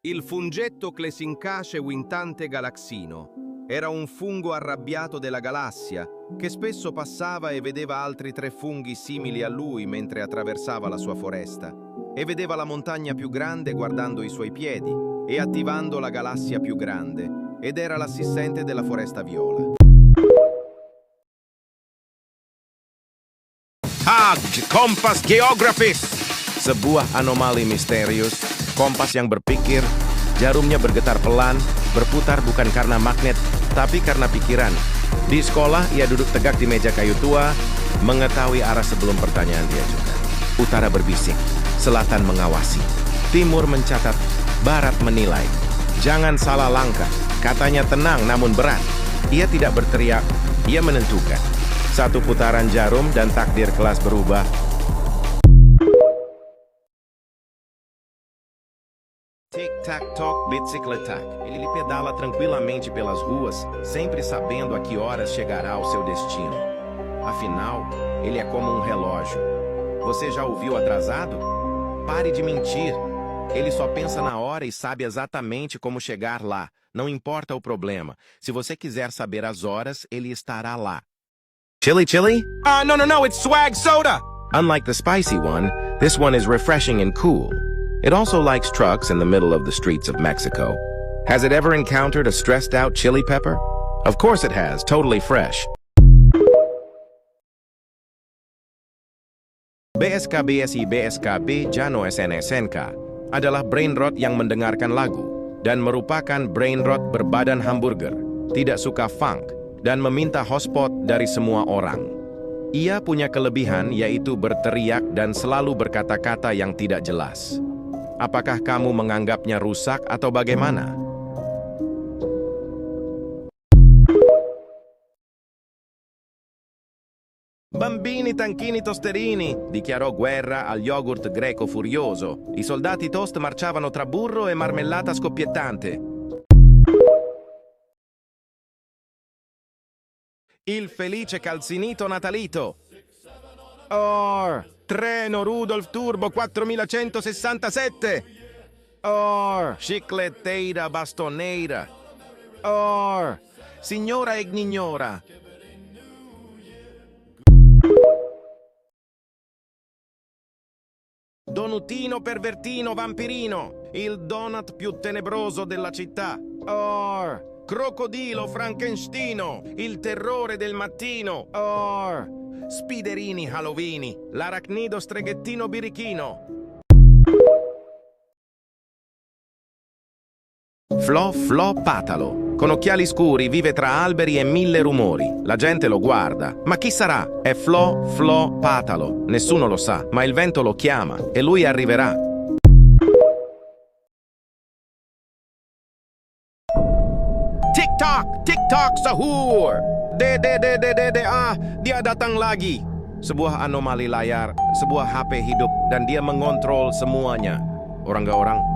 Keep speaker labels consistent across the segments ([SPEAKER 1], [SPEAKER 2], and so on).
[SPEAKER 1] Il fungetto Clesincace wintante galaxino era un fungo arrabbiato della galassia che spesso passava e vedeva altri 3 funghi simili a lui mentre attraversava la sua foresta e vedeva la montagna più grande guardando i suoi piedi e attivando la galassia più grande ed era l'assistente della foresta viola.
[SPEAKER 2] Kompas geografis. Sebuah anomali misterius, kompas yang berpikir, jarumnya bergetar pelan, berputar bukan karena magnet, tapi karena pikiran. Di sekolah, ia duduk tegak di meja kayu tua, mengetahui arah sebelum pertanyaan diajukan. Utara berbisik, selatan mengawasi, timur mencatat, barat menilai. Jangan salah langkah, katanya tenang namun berat. Ia tidak berteriak, ia menentukan. Satu putaran jarum dan takdir kelas berubah. Tic-tac-toc, bicicletac. Ele pedala tranquilamente pelas ruas, sempre sabendo a que horas chegará ao seu destino. Afinal, ele é como um relógio. Você já ouviu atrasado? Pare de mentir. Ele só pensa na hora e sabe exatamente como chegar lá. Não importa o problema. Se você quiser saber as horas, ele estará lá. Chili? No, it's swag soda! Unlike the spicy one, this one is refreshing and cool. It also likes trucks in the middle of the streets of Mexico. Has it ever encountered a stressed-out chili pepper? Of course it has, totally fresh. BSKB Jano SNSNK adalah brain rot yang mendengarkan lagu dan merupakan brain rot berbadan hamburger, tidak suka funk, dan meminta hotspot dari semua orang. Ia punya kelebihan yaitu berteriak dan selalu berkata-kata yang tidak jelas. Apakah kamu menganggapnya rusak atau bagaimana? Bambini, tanchini, tosterini, dichiarò guerra al yogurt greco furioso. I soldati toast marciavano tra burro e marmellata scoppiettante. Il felice calzinito natalito. Treno Rudolf Turbo 4167. Chicleteira bastoneira. Signora Ignignora. Donutino pervertino vampirino, il donut più tenebroso della città. Crocodilo Frankensteino, il terrore del mattino. Spiderini Hallovini, l'aracnido streghettino birichino. Flo Patalo. Con occhiali scuri vive tra alberi e 1000 rumori. La gente lo guarda. Ma chi sarà? È Flo Patalo. Nessuno lo sa, ma il vento lo chiama e lui arriverà. TikTok, sahur. Dia datang lagi. Sebuah anomali layar, sebuah HP hidup, dan dia mengontrol semuanya. Orang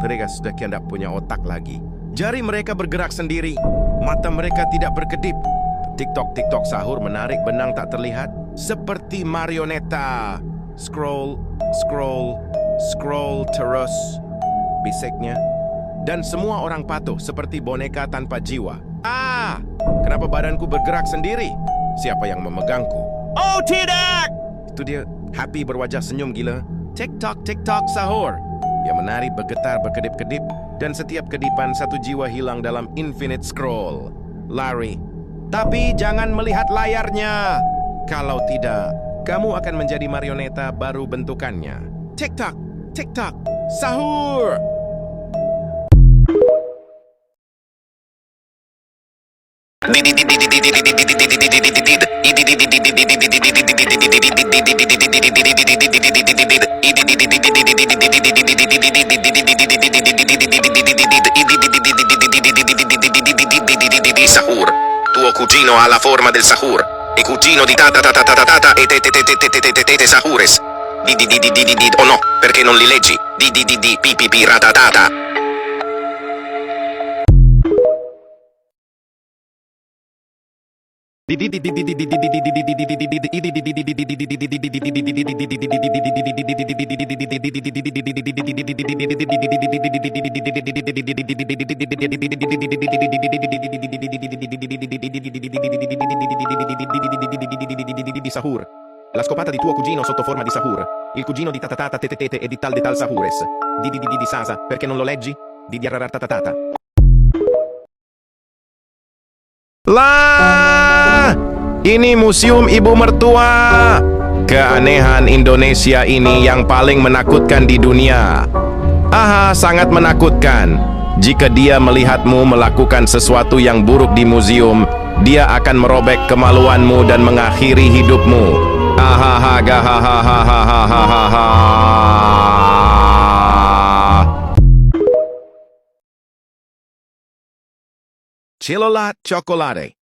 [SPEAKER 2] mereka sudah tidak punya otak lagi. Jari mereka bergerak sendiri, mata mereka tidak berkedip. TikTok sahur menarik benang tak terlihat, seperti marioneta. Scroll terus, bisiknya. Dan semua orang patuh seperti boneka tanpa jiwa. Kenapa badanku bergerak sendiri? Siapa yang memegangku? Oh, tidak! Itu dia, Happy berwajah senyum gila. TikTok sahur. Ia menari bergetar berkedip-kedip, dan setiap kedipan satu jiwa hilang dalam infinite scroll. Lari. Tapi jangan melihat layarnya. Kalau tidak, kamu akan menjadi marioneta baru bentukannya. TikTok sahur.
[SPEAKER 3] Sahur. Tuo cugino ha la forma del sahur. E cugino di tata e te sahures. Oh no, perché non li leggi? Pi ratatata.
[SPEAKER 2] Sahur. La scopata di tuo cugino sotto forma di Sahur. Il cugino di tatatata tetetete e di tal de tal Sahures. Di Sasa, perché non lo leggi? Di arrarartatatata. Lah! Ini museum ibu mertua. Keanehan Indonesia ini yang paling menakutkan di dunia. Aha, sangat menakutkan. Jika dia melihatmu melakukan sesuatu yang buruk di museum, dia akan merobek kemaluanmu dan mengakhiri hidupmu. Ahaha, gahahahahahahaha. Chilolite Chocolate.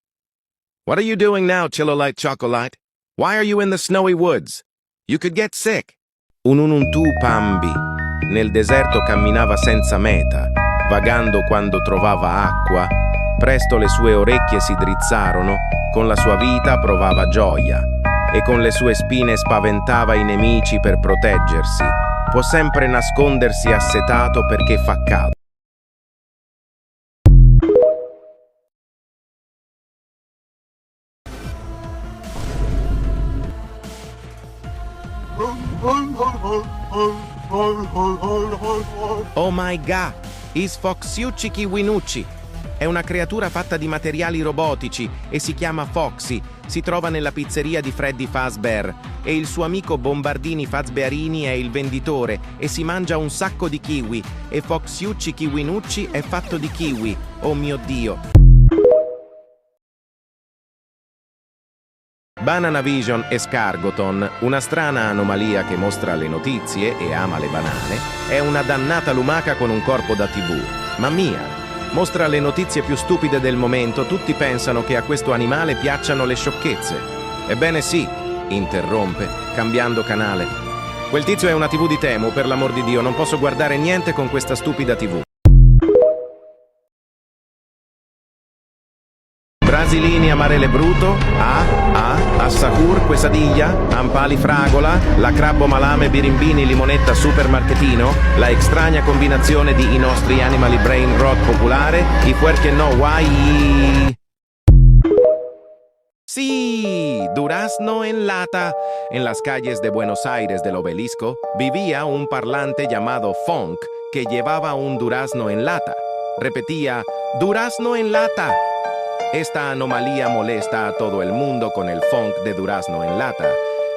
[SPEAKER 2] What are you doing now, Chilolite Chocolate? Why are you in the snowy woods? You could get sick. Unununtu Pambi. Nel deserto camminava senza meta, vagando quando trovava acqua. Presto le sue orecchie si drizzarono, con la sua vita provava gioia, e con le sue spine spaventava i nemici per proteggersi. Può sempre nascondersi assetato perché fa caldo. Oh my god, is Foxiucci Kiwinucci. È una creatura fatta di materiali robotici e si chiama Foxy. Si trova nella pizzeria di Freddy Fazbear e il suo amico Bombardini Fazbearini è il venditore e si mangia un sacco di kiwi e Foxiucci Kiwinucci è fatto di kiwi. Oh mio Dio! Banana Vision Escargoton, una strana anomalia che mostra le notizie e ama le banane, è una dannata lumaca con un corpo da TV. Ma mia! Mostra le notizie più stupide del momento, tutti pensano che a questo animale piacciono le sciocchezze. Ebbene sì, interrompe, cambiando canale. Quel tizio è una TV di Temu, per l'amor di Dio, non posso guardare niente con questa stupida TV. Brasilini amarele bruto, a sahur, quesadilla, ampali fragola, la crabbo malame birimbini limonetta supermarketino, la extraña combinazione di i nostri animali brain rot popolare, i puerque no guay. Sí, durazno en lata. En las calles de Buenos Aires del Obelisco vivía un parlante llamado Funk que llevaba un durazno en lata. Repetía, durazno en lata. Esta anomalía molesta a todo el mundo con el funk de durazno en lata.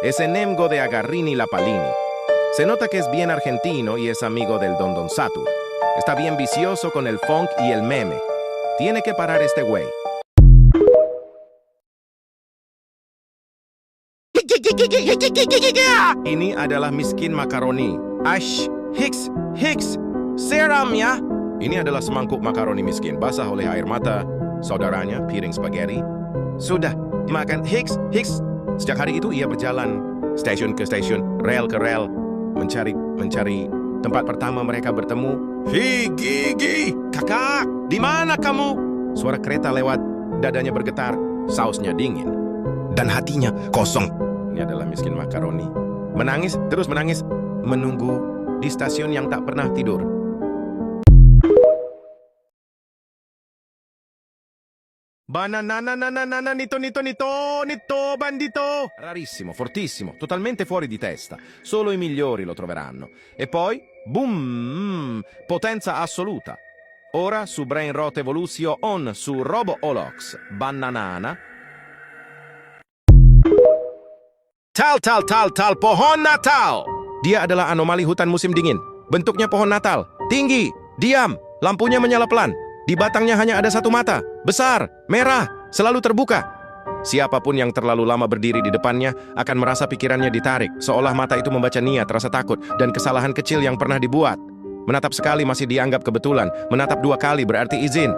[SPEAKER 2] Es enemigo de Agarrini Lapalini. Se nota que es bien argentino y es amigo del Don Satur. Está bien vicioso con el funk y el meme. Tiene que parar este güey. Ini adalah miskin makaroni. Ash, Hicks, seram ya. Ini adalah semangkuk makaroni miskin, basah oleh air mata saudaranya, piring spaghetti. Sudah dimakan Hicks. Sejak hari itu ia berjalan stasiun ke stasiun, rel ke rel, mencari tempat pertama mereka bertemu. Hi Gigi, kakak, di mana kamu? Suara kereta lewat, dadanya bergetar, sausnya dingin, dan hatinya kosong. Ini adalah miskin makaroni. Menangis, terus menangis, menunggu di stasiun yang tak pernah tidur. Banana nito bandito. Rarissimo, fortissimo, totalmente fuori di testa. Solo i migliori lo troveranno. E poi, boom, potenza assoluta. Ora su Brain Rot Evolusio on su Robo Olox. Bananana. Tal pohon Natal. Dia adalah anomali hutan musim dingin. Bentuknya pohon Natal. Tinggi, diam, lampunya menyala pelan. Di batangnya hanya ada satu mata, besar, merah, selalu terbuka. Siapapun yang terlalu lama berdiri di depannya akan merasa pikirannya ditarik, seolah mata itu membaca niat, rasa takut, dan kesalahan kecil yang pernah dibuat. Menatap sekali masih dianggap kebetulan, menatap dua kali berarti izin.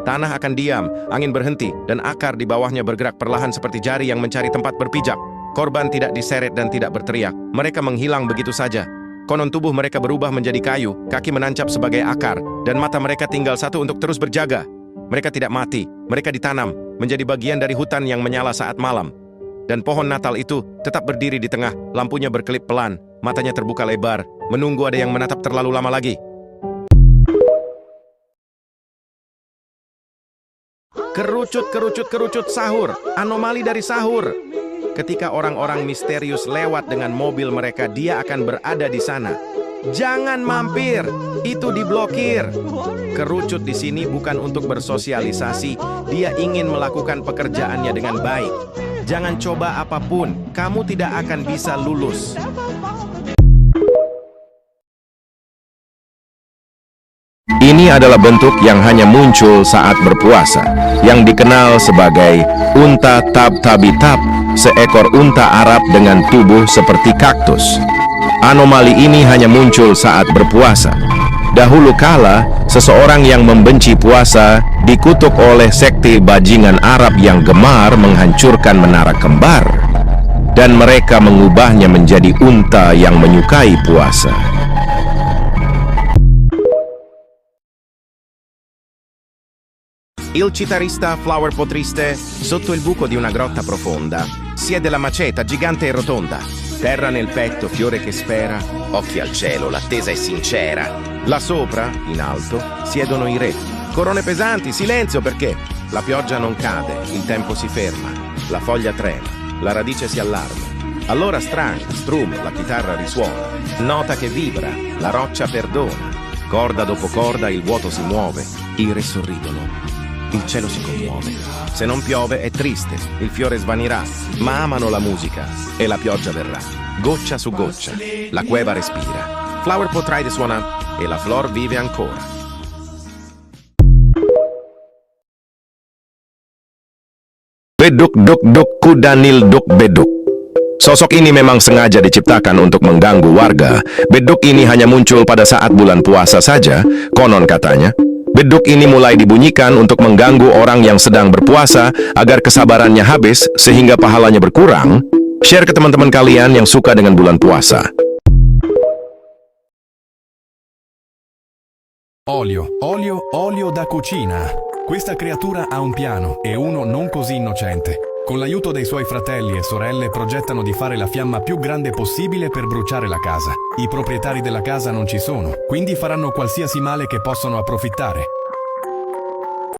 [SPEAKER 2] Tanah akan diam, angin berhenti, dan akar di bawahnya bergerak perlahan seperti jari yang mencari tempat berpijak. Korban tidak diseret dan tidak berteriak, mereka menghilang begitu saja. Konon tubuh mereka berubah menjadi kayu, kaki menancap sebagai akar, dan mata mereka tinggal satu untuk terus berjaga. Mereka tidak mati, Mereka ditanam menjadi bagian dari hutan yang menyala saat malam. Dan pohon Natal itu tetap berdiri di tengah, lampunya berkelip pelan, matanya terbuka lebar, menunggu ada yang menatap terlalu lama lagi. Kerucut sahur, anomali dari sahur. Ketika orang-orang misterius lewat dengan mobil mereka, dia akan berada di sana. Jangan mampir, itu diblokir. Kerucut di sini bukan untuk bersosialisasi, dia ingin melakukan pekerjaannya dengan baik. Jangan coba apapun, kamu tidak akan bisa lulus.
[SPEAKER 3] Ini adalah bentuk yang hanya muncul saat berpuasa, yang dikenal sebagai unta tab-tabi-tab, seekor unta Arab dengan tubuh seperti kaktus. Anomali ini hanya muncul saat berpuasa. Dahulu kala, seseorang yang membenci puasa dikutuk oleh sekte bajingan Arab yang gemar menghancurkan menara kembar, dan mereka mengubahnya menjadi unta yang menyukai puasa.
[SPEAKER 2] Il chitarrista Flower Potriste, sotto il buco di una grotta profonda, siede la maceta gigante e rotonda. Terra nel petto, fiore che spera, occhi al cielo, l'attesa è sincera. Là sopra, in alto, siedono i re. Corone pesanti, silenzio perché la pioggia non cade, il tempo si ferma, la foglia trema, la radice si allarma. Allora strum, la chitarra risuona, nota che vibra, la roccia perdona. Corda dopo corda il vuoto si muove, i re sorridono. Il cielo si commuove. Se non piove è triste, il fiore svanirà, ma amano la musica e la pioggia verrà. Goccia su goccia, la cueva respira. Flower Potride suona e la flor vive ancora.
[SPEAKER 3] Beduk duk duk kudanil duk beduk. Sosok ini memang sengaja diciptakan untuk mengganggu warga. Beduk ini hanya muncul pada saat bulan puasa saja, konon katanya. Beduk ini mulai dibunyikan untuk mengganggu orang yang sedang berpuasa agar kesabarannya habis sehingga pahalanya berkurang. Share ke teman-teman kalian yang suka dengan bulan puasa.
[SPEAKER 4] Olio da cucina. Questa creatura ha un piano e uno non così innocente. Con l'aiuto dei suoi fratelli e sorelle progettano di fare la fiamma più grande possibile per bruciare la casa. I proprietari della casa non ci sono, quindi faranno qualsiasi male che possono approfittare.